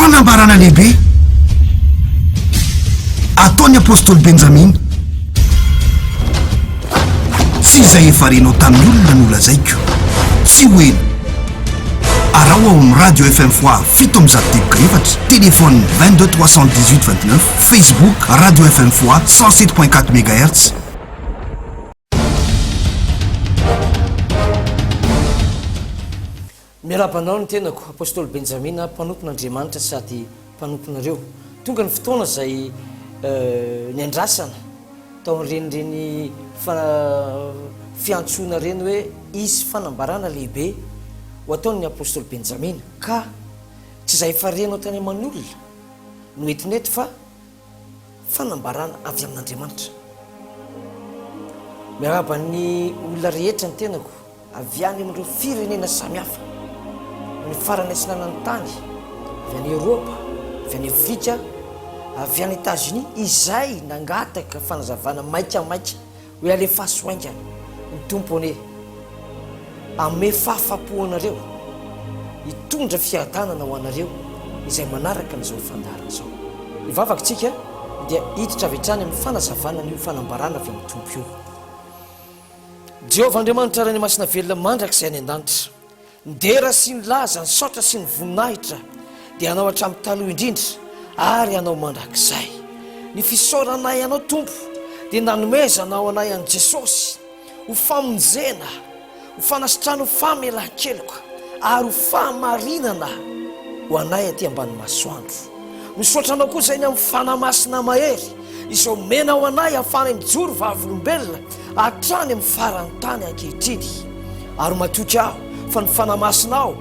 fanambarana lehibe ataony apôstôly benjamina tsy izay efa renao tamin'ny olona no lazaiko tsy hoe arao ao amin'ny radio fm foi fito am'zato teboka efatra téléphone 22 318 29 facebook radio fm foi 107.4 mégahertz. miarabanao ny tenako apôstôly benjamina mpanompon'andriamanitra sady mpanomponareo tonga ny fotoana zay ny andrasana tao amin'renireny fiantsoana reny hoe isy fanambarana lehibe ho ataony apôstôly benjamina ka tsy zay farenao tany aman'olona no etinety fa fanambarana avy amin'andriamanitra. miaraban'ny olona rehetra ny tenako avy any amin'ireo firenena samihafa ny farany atsinanany tany avy any Eropa, avy any Afrika, avy any États-Unis izay nangataka fanazavana maika hoe alefa soaingana ny tompony ame fahafapoanareo hitondra fiadanana ho anareo izay manaraka n'izao fandarana zao. Ivavakantsika dia hiditra avy hatrany amin'ny fanazavana n'io fanambarana avy amin'ny tompo io. Jehovah Andriamanitra rany masina velona mandrakizay any an-danitra ndera sy ny laza ny saotra sy ny voninahitra dia anao hatramin'ny taloha indrindra ary anao mandrakizay ny fisaoranay anao tompo dia nanomezanao anay an' Jesosy ho famonjena ho fanasitrano famelan-keloka ary ho fahamarinana ho anay aty ambany masoandro. Misaotranao koa zay ny amin'ny fanamasina mahery izao mena ho anay ahafana mijoro vavolombelona hatrany amin'ny farany tany ankehitriny ary matoky aho fa ny fanamasinao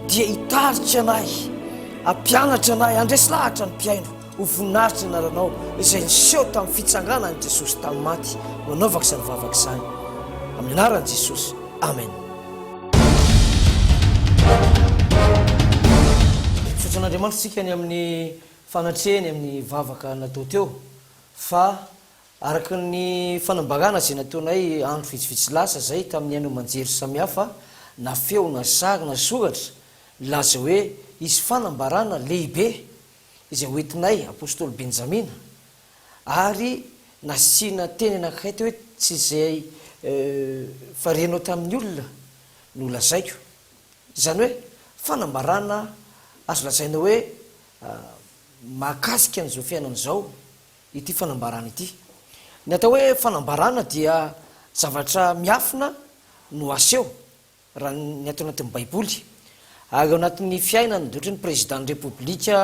dia hitaritra anay ampianatra anay andresy lahatra ny mpiaino ho voninahitra ny aranao izay niseho tamin'ny fitsanganany Jesosy tamin'ny maty manaovaka izany vavaka izany amin'ny anaran'i Jesosy, amen. Misaotran'Andriamanitra sika ny amin'ny fanatrehany amin'ny vavaka natao teo fa araka ny fanambarana zay nataonay andro vitsivitsy lasa zay tamin'ny aino manjery samihafa na feo na sary na soratra laza hoe isy fanambarana lehibe izay hoentinay apôstôly benjamina ary nasiana teny anankiray teo hoe tsy zay farenao tamin'ny olona no lazaiko zany hoe fanambarana azo lazaina hoe mahakasika an'izao fiainan'izao ity fanambarana ity. Ny atao hoe fanambarana dia zavatra miafina no aseho raha ny atao anatin'ny baiboly ary ao anatin'ny fiainany ohatra ny président république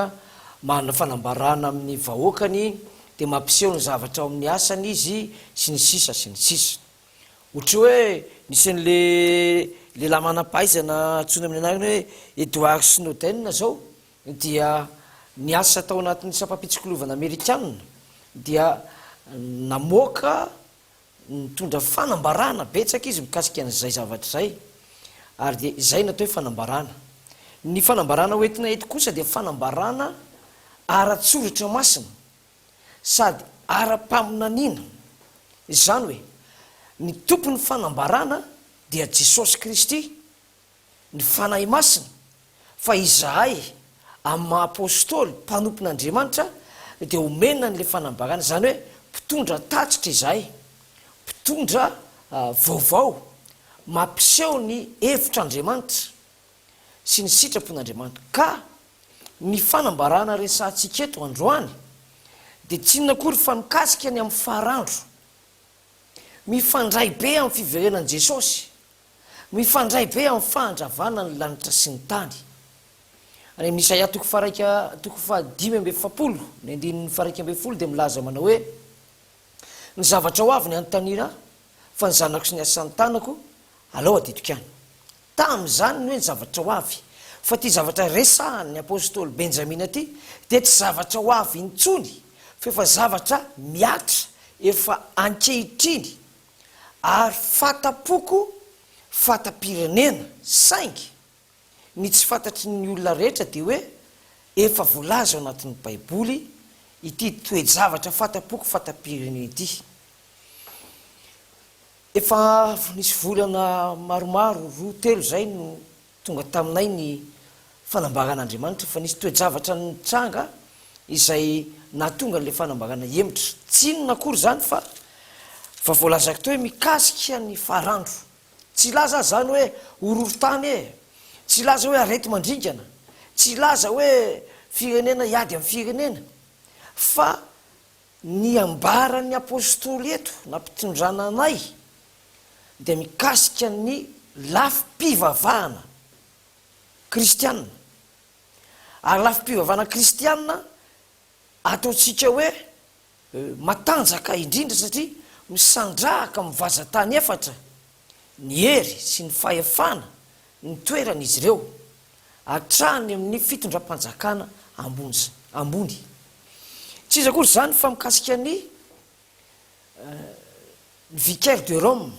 manana fanambarana amin'ny vahoakany dia mampiseho ny zavatra ao amin'ny asany izy sy ny sisa sy ny sisa. Ohatra hoe nisy an'le lehilahy manam-pahaizana antsoina amin'ny anarany hoe Edward Snowden zao dia ny asa tao anatin'ny sapapitsikilovana amerikanina dia namoaka nitondra fanambarana betsaka izy mikasika an'izay zavatra zay ary dia izay natao hoe fanambarana. Ny fanambarana hoentina eto kosa dia fanambarana ara-tsoratra masina sady ara-paminaniana. Izany hoe ny tompon'ny fanambarana dia Jesosy Kristy ny fanahy masina fa izahay amin'ny maha-apôstôly mpanompon'Andriamanitra dia omena n'le fanambarana zany hoe mpitondra tatitra izahay mpitondra vaovao mampiseho ny hevitr'Andriamanitra sy ny sitrapon'Andriamanitra ka ny fanambarana resantsika eto androany dia tsy inona akory fa mikasika ny amin'ny faharandro mifandray be amin'ny fiverenan'i Jesosy mifandray be amin'ny fahandravana ny lanitra sy ny tany. Any amin'ny Isaia toko fahadimy amby efapolo ny andininy faraika amby folo dia milaza manao hoe ny zavatra ho avy ny anontaniana fa ny zanako sy ny asan'ny tanako alao adidiko any. Tamin'izany ny hoe ny zavatra ho avy fa ty zavatra resahan'ny apôstôly benjamina ty dia tsy zavatra ho avy intsony fa efa zavatra miatra efa ankehitriny ary fatapoko fatapirenena saingy ny tsy fantatry ny olona rehetra dia hoe efa voalaza ao anatin'ny baiboly ity toe-javatra fatapoko fatapirenena ity. Efa nisy volana maromaro roa telo zay no tonga taminay ny fanambaran'andriamanitra fa nisy toejavatra nytranga izay natonga n'le fanambarana emitra tsy inona akory zany fa voalazako teo hoe mikasika ny farandro tsy laza zany hoe ororotany e tsy laza hoe arety mandringana tsy laza hoe firenena iady amin'ny firenena fa ny ambaran'ny apôstôly eto nampitondrana anay dia mikasika ny lafi-pivavahana kristianina ary lafi-pivavahana kristianina ataontsika hoe matanjaka indrindra satria misandrahaka mivazatany efatra ny hery sy ny fahefana ny toeran'izy ireo atrany amin'ny fitondram-panjakana ambony tsy izy akory zany fa mikasika ny vicaire de Rome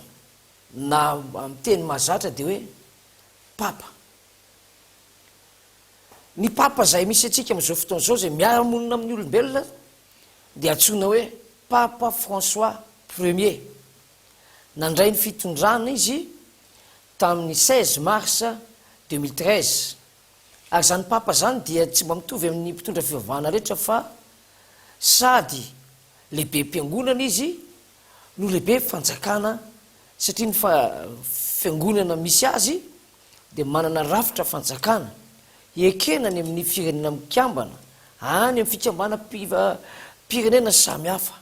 na amin'ny teny mahazatra dia hoe papa ny papa zay misy atsika amin'izao fotoana izao zay miaramonina amin'ny olombelona dia antsoina hoe papa François Ier nandray ny fitondrana izy tamin'ny 16 mars 2013 ary zany papa zany dia tsy mba mitovy amin'ny mpitondra fivavahana rehetra fa sady lehibe mpiangonana izy no lehibe fanjakana satria ny fiangonana misy azy dia manana rafitra fanjakana ekenany amin'ny firenena mikambana any amin'ny fikambana pirenena samihafa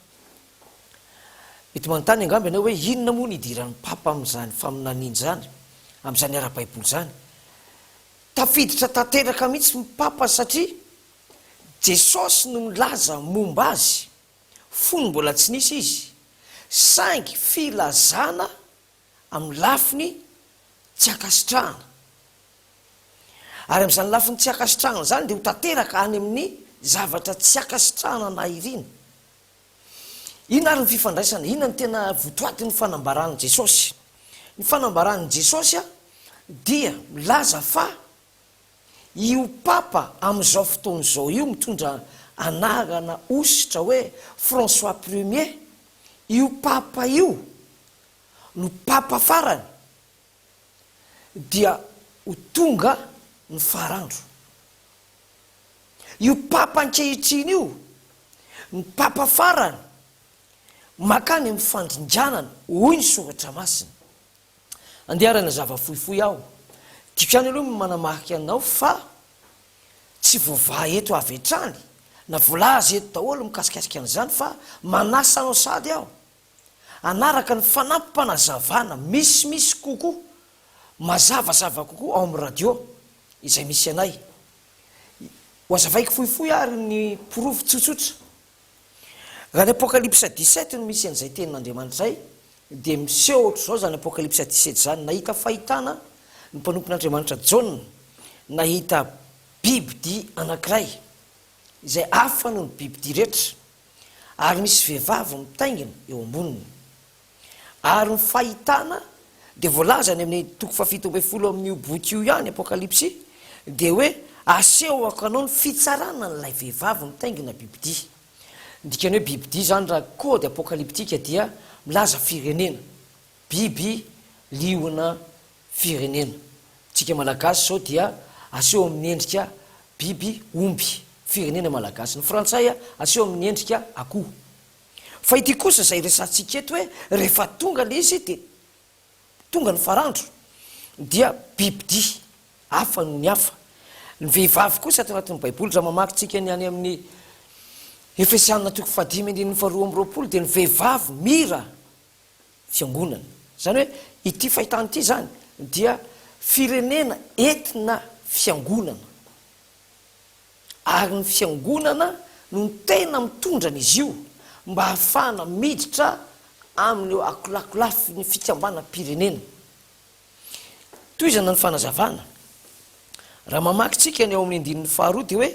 mety manontany angamba ianao hoe inona moa ny idiran'ny papa amin'izany faminaniana zany amin'izany ara-baiboly zany tafiditra tanteraka mihitsy ny papa satria Jesosy no milaza momba azy fony mbola tsy nisy izy saingy filazana amin'ny lafiny tsy akasitrahana ary amin'izany lafiny tsy akasitrahana zany dia ho tanteraka any amin'ny zavatra tsy akasitrahana na irina ina ary ny fifandraisana ina ny tena votoaty ny fanambaran'i Jesosy ny fanambaran'i Jesosy a dia milaza fa io papa amin'izao fotoan'izao io mitondra anarana ositra hoe François Ier io papa io no papa farany dia ho tonga ny farandro io papa ankehitriny io ny papa farany makany amin'ny fandringanana hoy ny soratra masina andeharana zava-fohifohy aho tiako ihany aloha manamariky anao fa tsy voavaha eto avy hatrany na voalaza eto daholo mikasikasika an'izany fa manasa anao sady aho anaraka ny fanampim-panazavana misimisy kokoa mazavazava kokoa ao amin'ny radio izay misy anay ho azavaiko fohifohy ary ny porofo tsotsotra raha ny apokalypsa 17 no misy an'izay tenin'Andriamanitra zay dia miseho ohatr' zao zany apokalypsa 17 zany nahita fahitana ny mpanompon'Andriamanitra Jaona nahita bibidia anankiray izay hafa noho ny bibidia rehetra ary misy vehivavy mitaingina eo amboniny ary ny fahitana dia voalaza ny amin'ny 7 amin'io boky io ihany apokalypsy dia hoe asehoako anao ny fitsarana n'ilay vehivavy mitaingina bibidia ndikany hoe bibidia zany raha kody apokalyptika dia milaza firenena biby liona firenena tsika malagasy zao dia aseho amin'ny endrika biby omby firenena malagasy ny frantsay aseho amin'ny endrika akoho fa ity kosa zay resantsika eto hoe rehefa tonga le izy dia tonga ny farandro dia bibidia hafa no ny hafa ny vehivavy kosa ato anatin'ny baiboly raha mamakytsika ny any amin'ny Efesianina 5:2 dia ny vehivavy mira fiangonana zany hoe ity fahitany ity zany dia firenena entina fiangonana ary ny fiangonana no ny tena mitondran'izy io mba hahafahana miditra amin'ny akolakolafy ny fikambana-pirenena toy izany ny fanazavana raha mamakytsika ny ao amin'ny andininy faharoa dia hoe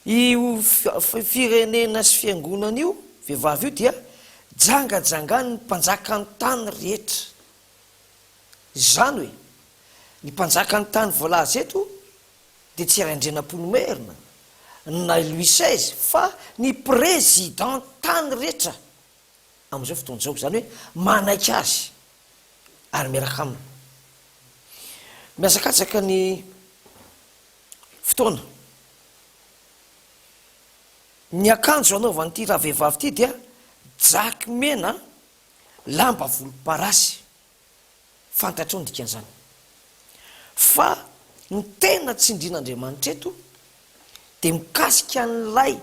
io firenena sy fiangonana io vehivavy io dia jangajangany ny mpanjaka ny tany rehetra zany hoe ny mpanjaka ny tany voalaza eto dia tsy raindrenam-ponomerina na Louis XVI fa ny président tany rehetra amin'izao fotoan'izao zany hoe manaiky azy ary miaraka aminy miazakatsaka ny fotoana ny akanjo anaovan'ity raha vehivavy ity dia jaky mena lamba volomparasy fantatrao ny dikan'izany fa ny tena tsindrin'Andriamanitra eto de mikasika an'ilay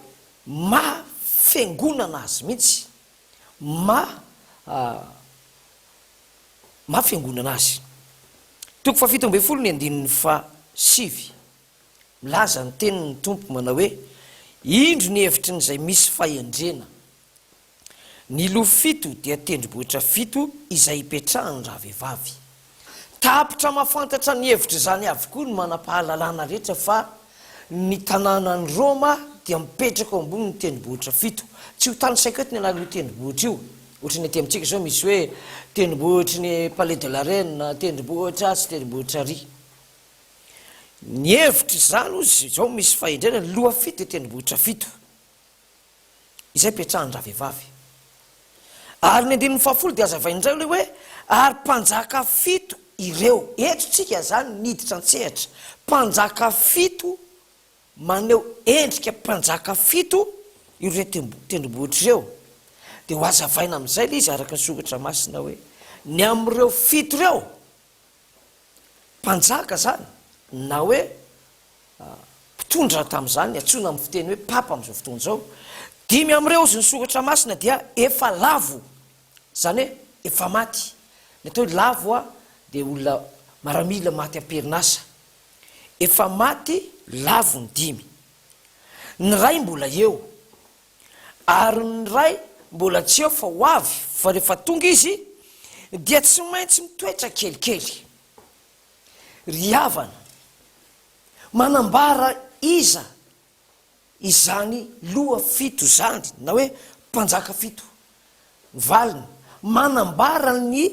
mafengonana azy mihitsy mafengonana azy. Toko fa 17:7 milaza ny tenin'ny tompo manao hoe indro ny hevitry n'izay misy fahendrena ny lo fito dia tendrombohitra fito izay hipetrahany raha vehivavy. Tapitra mafantatra ny hevitra zany avokoa ny manam-pahalalana rehetra fa ny tanànany Roma dia mipetraka ambony ny tendrombohitra fito. Tsy ho tany saiko eto ny anarany tendrombohitra io ohatra ny aty amintsika zao misy hoe tendrombohitry ny Palais de la Reine, tendrombohitra sy tendrombohitra ry. Ny hevitra zany ozy zao misy fahendrena loha fito tendrombohitra fito izay petrahany raha vehivavy. Ary ny 10 dia azavaindray le hoe ary mpanjaka fito ireo eto tsika zany niditra an-tsehatra mpanjaka fito maneo endrika mpanjaka fito ireo tendrombohitra ireo de ho azavaina amin'izay le izy araka ny sokatra masina hoe ny am'ireo fito ireo mpanjaka zany na hoe mpitondra tamin'izany atsona amin'ny fiteny hoe papa amin'izao fotoana zao 5 am'ireo izy ny sokatra masina dia efa lavo zany hoe efa maty ny atao hoe lavo a de olona maramila maty am-perinasa efa maty lavo ny 5 ny ray mbola eo ary ny ray mbola tsy eo fa ho avy fa rehefa tonga izy dia tsy maintsy mitoetra kelikely ry havana manambara iza izany loha fito zany na hoe mpanjaka fito valiny manambara ny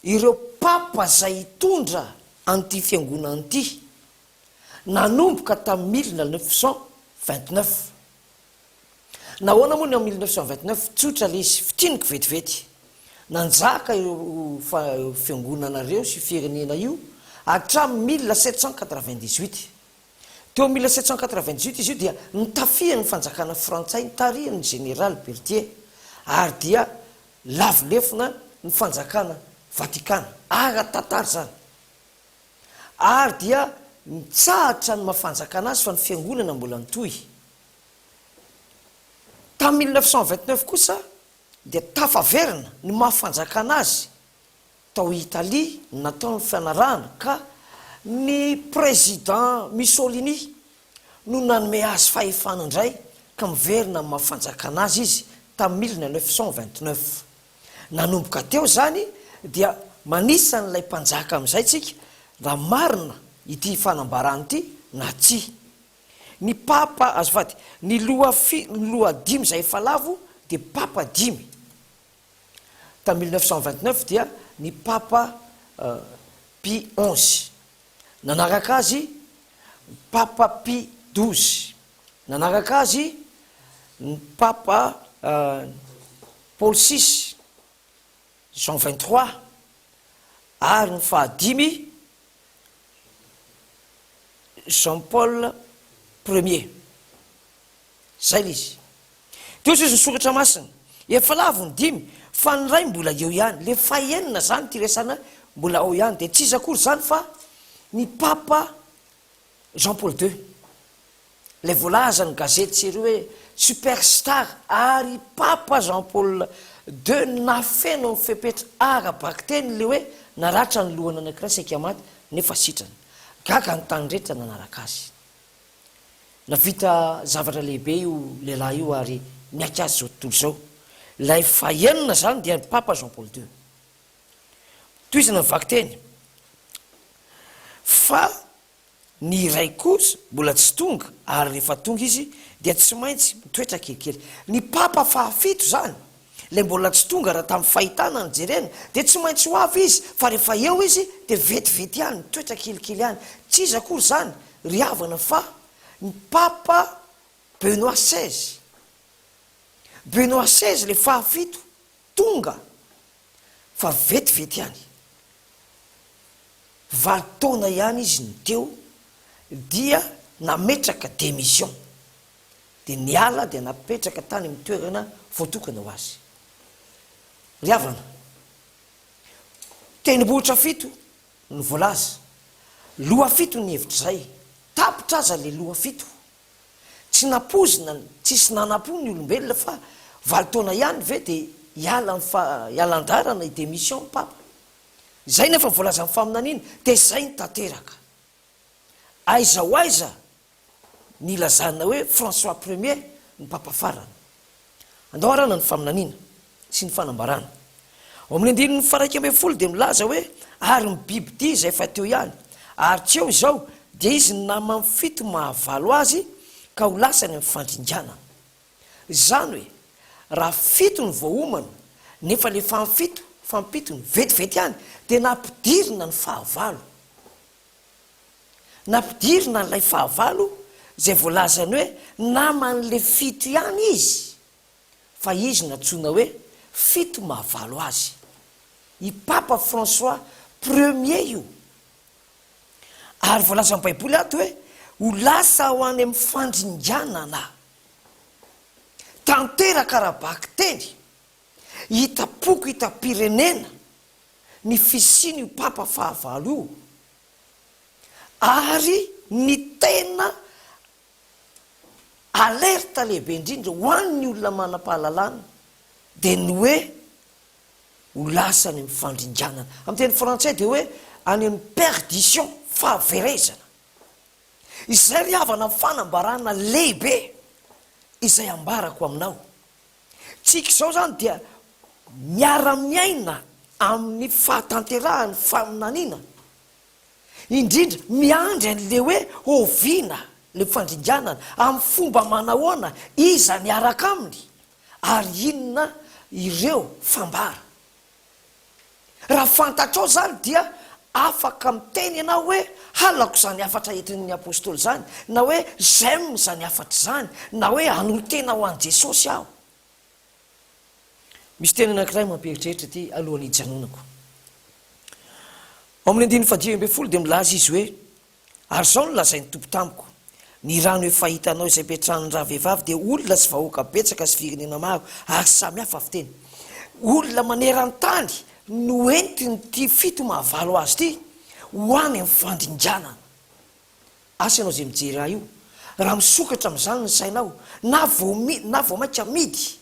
ireo papa zay hitondra an'ity fiangonana ity nanomboka tamin'ny 1929 nahoana moa ny amin'ny 1929 tsotra le izy fitinika vetivety nanjaka io fiangonanareo sy firenena io hatramin'ny 1798 teo 1798 izy io dia nitafihan'ny fanjakana frantsay nitarihan'ny général Berthier ary dia lavolefona ny fanjakana Vatikana ara-tantara zany ary dia mitsahatra ny mafanjakana azy fa ny fiangonana mbola nitohy. Tamin'ny 1929 kosa dia tafaverina ny mafanjakana azy tao Italia natao ny fianarahana ka ny président Mussolini no nanome azy fahefana indray ka miverina ny mafanjakana azy izy tamin'ny 1929 nanomboka teo zany dia manisan'ilay mpanjaka amin'izay tsika raha marina ity fanambarana ity na tsy ny papa azafady ny loha 5 zay efa lavo de papa 5 tamin'ny 1929 dia ny papa Pie 11 nanaraka azy papa Pie 12 nanaraka azy ny papa Paul 6 Jean 23 ary ny fahadimy Jean Paul 1er zay le izy teo izy ny sokatra masina efa lavo ny 5 fa ny ray mbola eo ihany le fahenina zany ty resana mbola ao ihany de tsisy akory zany fa ny papa Jean Paul 2 le voalaza ny gazety sery hoe superstar ary papa Jean Paul 2 nafeno ny fepetra arabaky teny le hoe naratra ny lohana anankiray saika maty nefa sitrany gaga ny tany rehetra nanaraka azy navita zavatra lehibe io lehilahy io ary miaka azy zao tontolo zao lay fahenina zany dia ny papa Jean Paul 2 toy izy navaky teny fa ny ray kosa mbola tsy tonga ary rehefa tonga izy dia tsy maintsy mitoetra kelikely ny papa fahafito zany le mbola tsy tonga raha tamin'ny fahitana ny jerena de tsy maintsy ho avy izy fa rehefa eo izy de vetivety ihany mitoetra kelikely ihany tsy izy akory zany ry havana fa ny papa Benoît XVI le fahafito tonga fa vetivety ihany 20 taona ihany izy ny teo dia nametraka démission de niala de napetraka tany amin'ny toerana voatokana ho azy ry havana tenibohitra fito ny voalaza loha fito ny hevitra zay tapitra aza le loha fito tsy napozina tsisy nanapo ny olombelona fa valitaona ihany ve de ialan-darana i démission ny papa zay nefa voalaza amin'ny faminaniana de zay ny tanteraka aiza ho aiza ny lazana hoe François Premier ny papa farana andaharana ny faminaniana sy ny fanambarana ao amin'ny andininy faraika ambe folo de milaza hoe ary ny biby ty zay fa teo ihany ary tsy eo izao de izy namany fito mahavalo azy ka ho lasany amin'ny fandringiana zany hoe raha fito ny voaomana nefa le fampito ny vetivety ihany de nampidirina ny fahavalo nampidirina n'lay fahavalo zay voalazany hoe naman'le fito ihany izy fa izy natsoina hoe fito mahavalo azy i papa François Premier io ary voalaza amin'ny baiboly ato hoe ho lasa ho any amin'ny fandringianana tanteraka rahabaky teny hitapoko hitam-pirenena ny fisiny io papa fahavalo io ary ny tena alerta lehibe indrindra ho an'ny olona manam-pahalalana de ny hoe ho lasany amin'ny fandringianana amin'ny teny frantsay de hoe any amin'ny perdition fahaverezana izay ry havana fanambarana lehibe izay ambarako aminao tsika izao zany dia miara-miaina amin'ny fahatanterahany faminaniana indrindra miandry an'le hoe oviana le fandringianana amin'ny fomba manahoana iza ny araka aminy ary inona ireo fambara raha fantatrao zany dia afaka miteny ianao hoe halako zany afatra entin'ny apôstôly zany na hoe j'aime zany afatra zany na hoe anotena ho an' Jesosy aho misy teny anankiray mampieritreritra ty alohan'ny hijanonako ao amin'ny andiny fadimy ambe folo de milaza izy hoe ary zao no lazain'ny tompo tamiko ny rano hoe fahitanao izay petrahany raha vehivavy de olona sy vahoaka betsaka sy firenena maro ary samy hafa fiteny olona maneran-tany no entiny ty fito mahavalo azy ty ho any amin'ny fandringianana asa ianao zay mijery raha io raha misokatra amin'izany ny sainao na vao mainka midy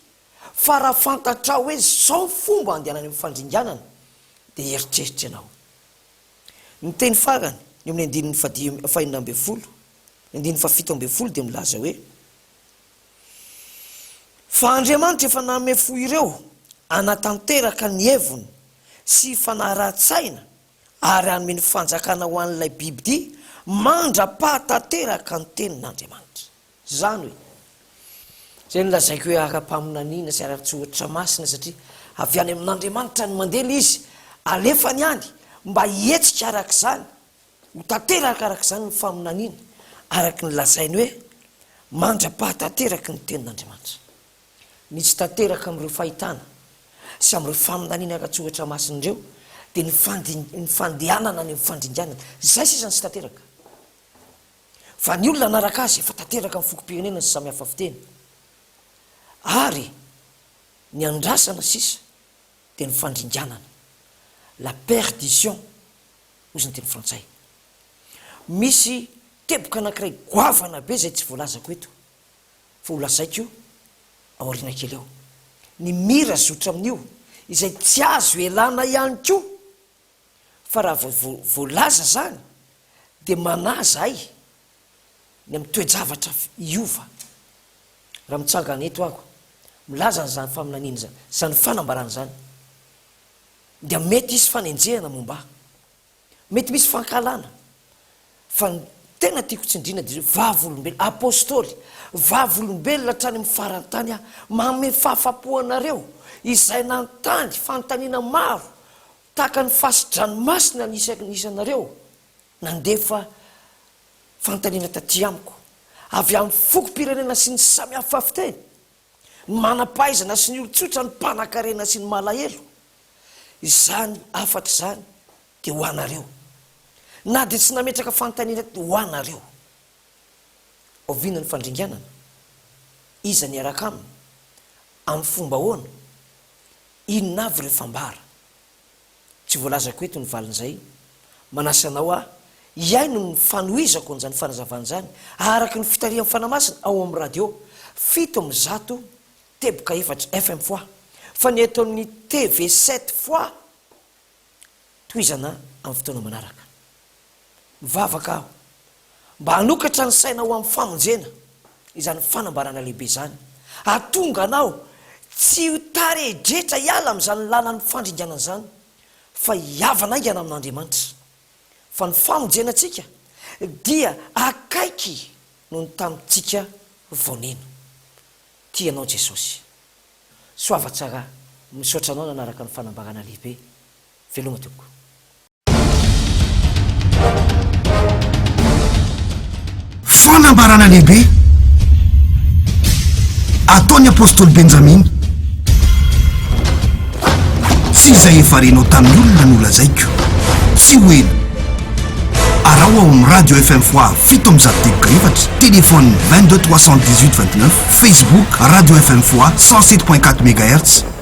fa raha fantatrao hoe zao fomba andehanany amin'ny fandringianana de eritreritra ianao ny teny farany ny amin'ny andininy fahinina ambe folo andininy fafito ambe folo de milaza hoe fa Andriamanitra efa nanome fo ireo anatanteraka ny heviny sy fanarahan-tsaina ary hanome ny fanjakana ho an'ilay biby ty mandra-pahatanteraka ny tenin'Andriamanitra zany hoe zay nylazaiko hoe ara-paminaniana sy ara-tsohatra masina satria avy any amin'Andriamanitra ny mandela izy alefany any mba hietsika araka zany ho tanteraka araka zany ny faminaniana araky ny lazainy hoe mandra-pahatanteraka ny tenin'Andriamanitra nisy tanteraka am'ireo fahitana sy am'ireo faminaniana ara-tsohatra masin'ireo de ny fandehanana ny fandringianana zay sisany sy tanteraka fa ny olona naraka azy efa tanteraka amin'ny fokom-pirenena sy samy hafa fiteny ary ny andrasana sisa de ny fandringianana la perdition ozy ny teny frantsay misy teboka anankiray goavana be zay tsy voalazako eto fa ho lazaiko aoriana kely eo ny mira zotra amin'io izay tsy azo elana ihany ko fa raha voalaza zany de manaza ay ny amin'ny toejavatra iova raha mitsangana eto ako milazana zany faminaniana zany zany fanambarana zany dia mety izy fanenjehana momba mety misy fankalana fa ny tena tiako tsindrina de vavolombelona apôstôly vavolombelona hatrany amin'ny farantany a manome fahafapoanareo izay nantany fanontaniana maro tahaka ny fasidranomasina nisanareo nandefa fanontaniana taty amiko avy amin'ny fokom-pirenena sy ny samy hafa fiteny ny manam-pahaizana sy ny olotsotra ny mpanan-karena sy ny malahelo izany afatra zany de ho anareo na de tsy nametraka fanontaniana ho anareo ovinany fandringanana iza ny araka aminy amin'ny fomba hoana inona avy ireo fambara tsy voalazako eto ny valin'izay manasanao a iaino ny fanoizako an'izany fanazavana zany araky ny fitarihan'ny fanamasina ao amin'ny radio 7 teboka 4 FM fois fa ny eto amin'ny TV 7 fois toizana amin'ny fotoana manaraka mivavaka aho mba hanokatra ny sainao amin'ny famonjena izany fanambarana lehibe zany atonga anao tsy ho taredretra hiala amin'izany lalany fandringanana zany fa hiavana aingana amin'Andriamanitra fa ny famonjenantsika dia akaiky no ny tamintsika vonena tianao Jesosy soavatsara misaotra anao nanaraka ny fanambarana lehibe veloma toko fanambarana lehibe ataony apôstôly Benjamin tsy izay efa renao tamin'ny olona no lazaiko tsy hoena arao ao amin'ny radio FM fois 7 téléphone 22 318 29 Facebook radio FM fois 107.4 MHz